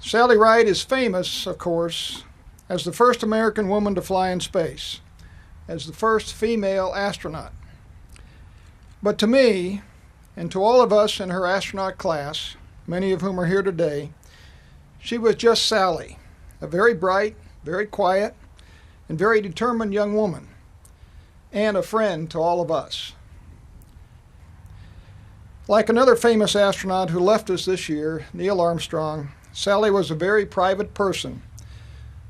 Sally Ride is famous, of course, as the first American woman to fly in space, as the first female astronaut. But to me, and to all of us in her astronaut class, many of whom are here today, she was just Sally, a very bright, very quiet, and very determined young woman, and a friend to all of us. Like another famous astronaut who left us this year, Neil Armstrong, Sally was a very private person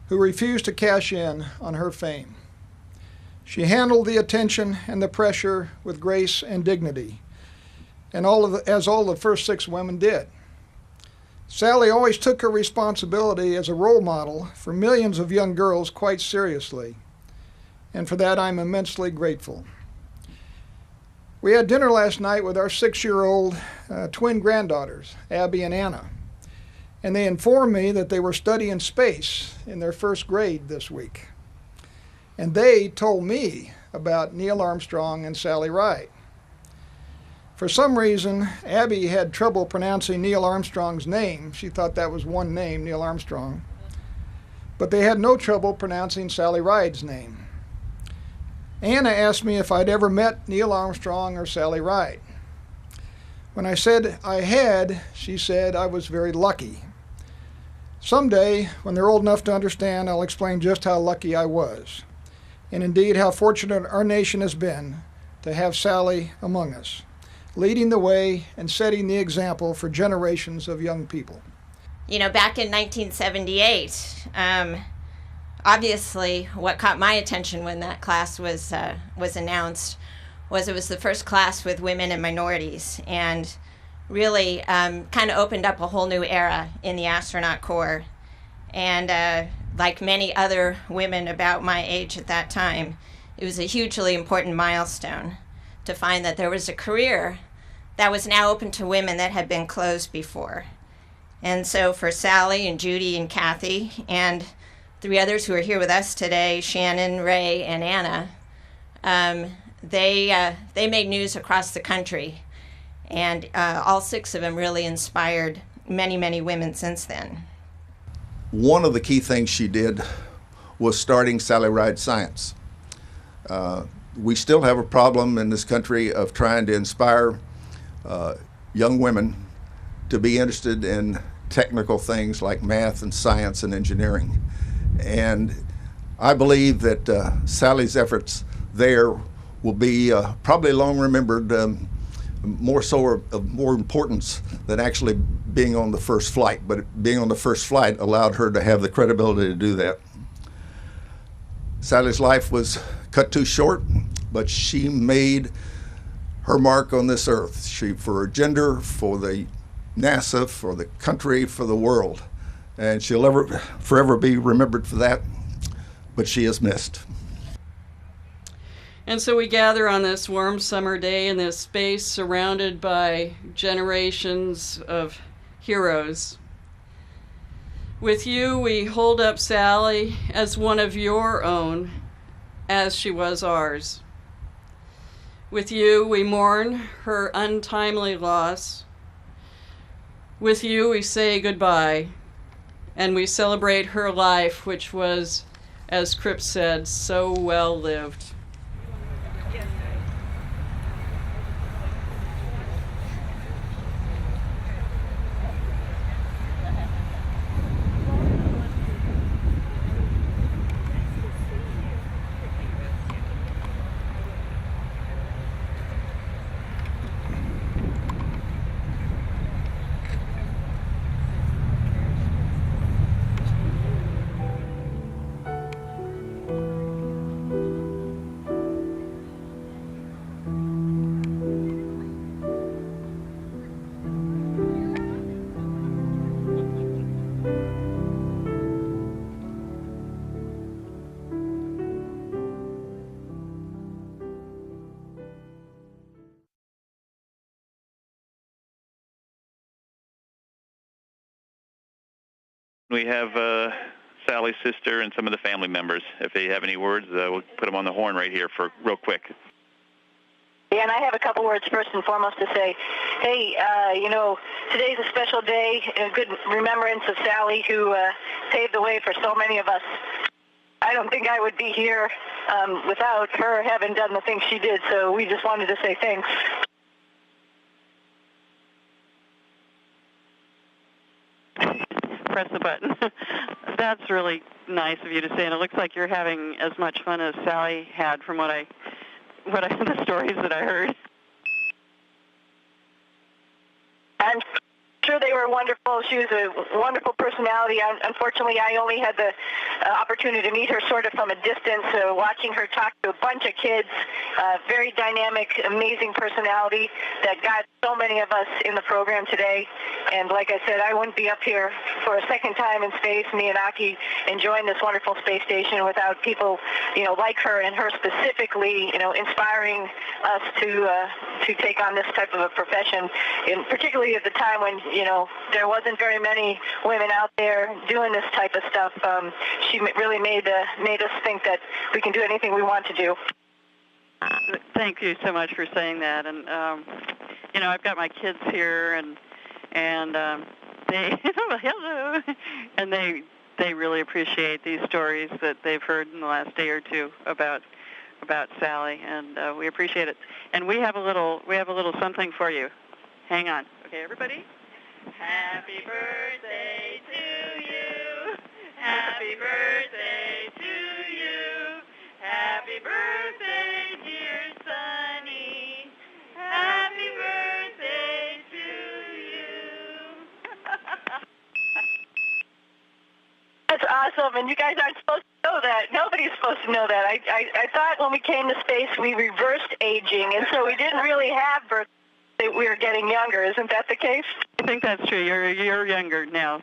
who refused to cash in on her fame. She handled the attention and the pressure with grace and dignity, and as all the first 6 women did. Sally always took her responsibility as a role model for millions of young girls quite seriously, and for that I'm immensely grateful. We had dinner last night with our 6-year-old twin granddaughters, Abby and Anna, and they informed me that they were studying space in their first grade this week. And they told me about Neil Armstrong and Sally Ride. For some reason, Abby had trouble pronouncing Neil Armstrong's name. She thought that was one name, Neil Armstrong. But they had no trouble pronouncing Sally Ride's name. Anna asked me if I'd ever met Neil Armstrong or Sally Ride. When I said I had, she said I was very lucky. Someday, when they're old enough to understand, I'll explain just how lucky I was, and indeed how fortunate our nation has been to have Sally among us, leading the way and setting the example for generations of young people. You know, back in 1978, obviously what caught my attention when that class was announced was it was the first class with women and minorities, and really kind of opened up a whole new era in the astronaut corps. And like many other women about my age at that time, it was a hugely important milestone to find that there was a career that was now open to women that had been closed before. And so for Sally and Judy and Kathy and 3 others who are here with us today, Shannon, Ray, and Anna, they made news across the country. And all 6 of them really inspired many, many women since then. One of the key things she did was starting Sally Ride Science. We still have a problem in this country of trying to inspire young women to be interested in technical things like math and science and engineering. And I believe that Sally's efforts there will be probably long remembered, more so of more importance than actually being on the first flight. But being on the first flight allowed her to have the credibility to do that. Sally's life was cut too short, but she made her mark on this earth. For her gender, for the NASA, for the country, for the world. And she'll forever be remembered for that, but she is missed. And so we gather on this warm summer day in this space surrounded by generations of heroes. With you, we hold up Sally as one of your own, as she was ours. With you, we mourn her untimely loss. With you, we say goodbye, and we celebrate her life, which was, as Cripps said, so well lived. We have Sally's sister and some of the family members. If they have any words, we'll put them on the horn right here for real quick. Yeah, and I have a couple words first and foremost to say. Hey, today's a special day, a good remembrance of Sally, who paved the way for so many of us. I don't think I would be here without her having done the things she did, so we just wanted to say thanks. Press the button. That's really nice of you to say, and it looks like you're having as much fun as Sally had from the stories that I heard. I'm sure they were wonderful. She was a wonderful personality. Unfortunately, I only had the opportunity to meet her sort of from a distance, watching her talk to a bunch of kids. Very dynamic, amazing personality that got so many of us in the program today. And like I said, I wouldn't be up here for a second time in space, me and Aki, enjoying this wonderful space station without people, like her and her specifically, inspiring us to take on this type of a profession, and particularly at the time when, there wasn't very many women out there doing this type of stuff. She really made us think that we can do anything we want to do. Thank you so much for saying that. And I've got my kids here, and they hello, and they really appreciate these stories that they've heard in the last day or two about Sally, and we appreciate it. And we have a little something for you. Hang on, okay, everybody. Happy birthday to you. Happy birthday to you. Happy birthday, dear Sonny. Happy birthday to you. That's awesome, and you guys aren't supposed to know that. Nobody's supposed to know that. I thought when we came to space we reversed aging, and so we didn't really have birthdays. We were getting younger. Isn't that the case? I think that's true. You're younger now.